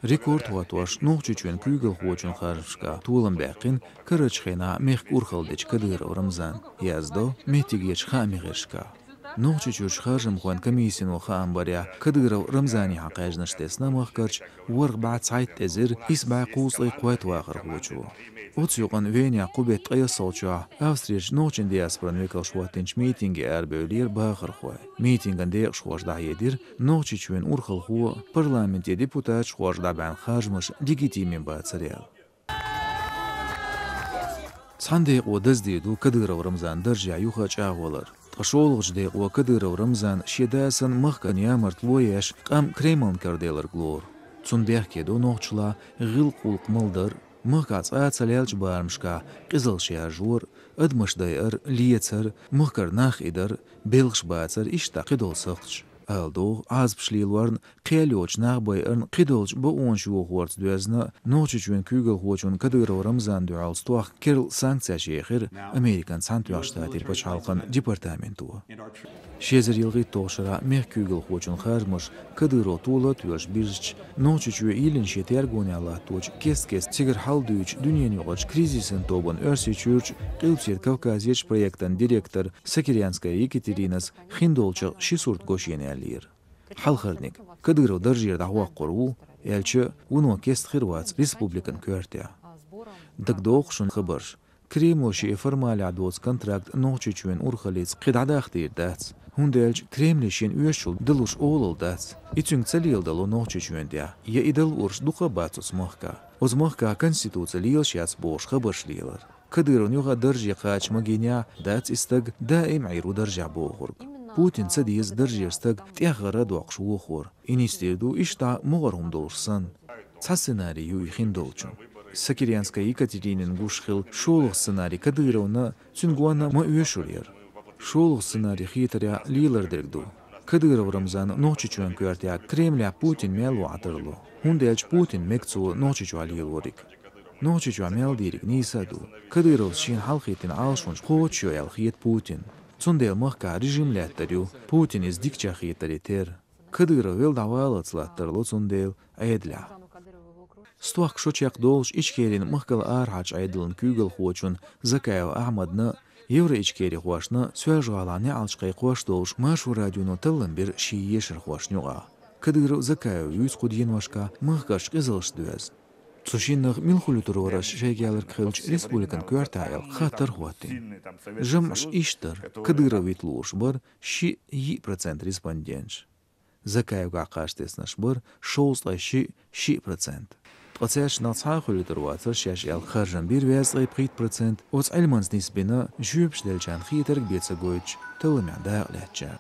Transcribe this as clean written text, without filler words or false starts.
Rekord watosh nochchuchwen kugel hochun kharshka tulam beqin karachkhina mekh urkhaldich Kadyrov Ramzan yazdo metigech khamirishka nochchuch kharjam khwan komisinu khambarya Kadyrov Ramzani haqajnashtesna makhkarch warg ba'd sait ezir isba qusli qwat waqr hochu Otsjuqan Venia qubet qayassalcha Avstriyach nochen diasporan wekal shwatinch meeting erbeulir baqr khwa meeting ande shwajda yedir nochchuchwen urkhal hu parlament депутат shwajda ban khajmush legitimin batsarial Цанде одазdidu Kadyrov Ramzan darja yuxacha qolar Tqasholg'jde o Kadyrov Ramzan shedasan maqkan yamart loyash qam Kremlin kardelar glor Цунбехkedo noqchla g'il qulq mildar Maqats atsalelch barmshka qizil shiajur admashdayar lietser maqkar nach idar belgsh batsar ishta qidol saqch Aldo az pshlilwarn qelyoch nagbayern qidolch bu onsh yo'g'orts duazna nochchwen kugel hochun Kadyrov Ramzan dual stoq kirl sanksiya shehir Amerikan Santuashtatir pachalqan departamentu Shezer yilg'i to'shara meh kugel hochun kharmush Kadyrov to'la tuyash birch nochchwe ilin sheter gonala toch kes tigir halduch dunyen yo'g'och krizisin toban örsichurch qilchir Kavkaziyach proyektan direktor Sakiryanskaya Yekaterinas Khindolcha shisurt goshyen Lir. Halkharnik, Kadyrov darjir da'wa qoru, elchi uno kest khirwats respublikan kwartia. Dagdoq shun khabarsh. Kreml shi formal adots kontrakt nochchuchwen urkhalits qidada khtirdats. Hundelch Kreml shin uyashul dilush olul dats. Itünk tsalil dalo nochchuchwen dia. Ya idal ursh duqa batsus mahka. Oz mahka konstitutsiya lil shats bosh khabarsh lilar. Kadyrov nyuga darji qach magenya dats istag daim ayru darja boghurg. Putin sadiz darjirstag tiagara doqshu khor. Inistidu ishta mogarum dolsan. Ca ssenariyu khindolchun. Sakiryanskaya Yekaterinin gushkhil shulugh ssenariy Kadyrovna tsungwana ma uyashulyer. Shulugh ssenariy khitarya lilar dergdu. Kadyrov Ramzan nochchuchwen kwartia Kremlya Putin melu atarlu. Hundelch Putin mekzu nochchuchwa lilworik. Nochchuchwa meldirik nisadu. Kadyrov shin halqitin alshunch qochyo yalkhit Putin. Цундел махка режим лятарю, Путин из дикчах тоталитер. Kadyrov vel davalatslattırlı цундел ayedla. Stuaq şoçaq dolş içkerin mахкал arhaç aydılın kügel hoçun Zakayev Ahmadna Евро içkeri hoşna söjgalani alçqay qoş dolş maşhur radyonu tılın bir şiyeşir hoşnuğa. Kadyrov Zakayev yüz qudyen vaşka mахкаш qizılş düz. Цушиннах милхулютурвараш шейгялар кхилч республикан квартаял хатар хуатин. Жамш иштар Kadyrov итлуш бар ши 1% респонденч. Закаевга qaштеснаш бар шоуслай ши 1%. Тqatsяш нацхахулютурватар шашял харжан бир вязлай 3%. Оц альманс нисбина жюбшлелчан хитер бецагойч тылымян даякляча.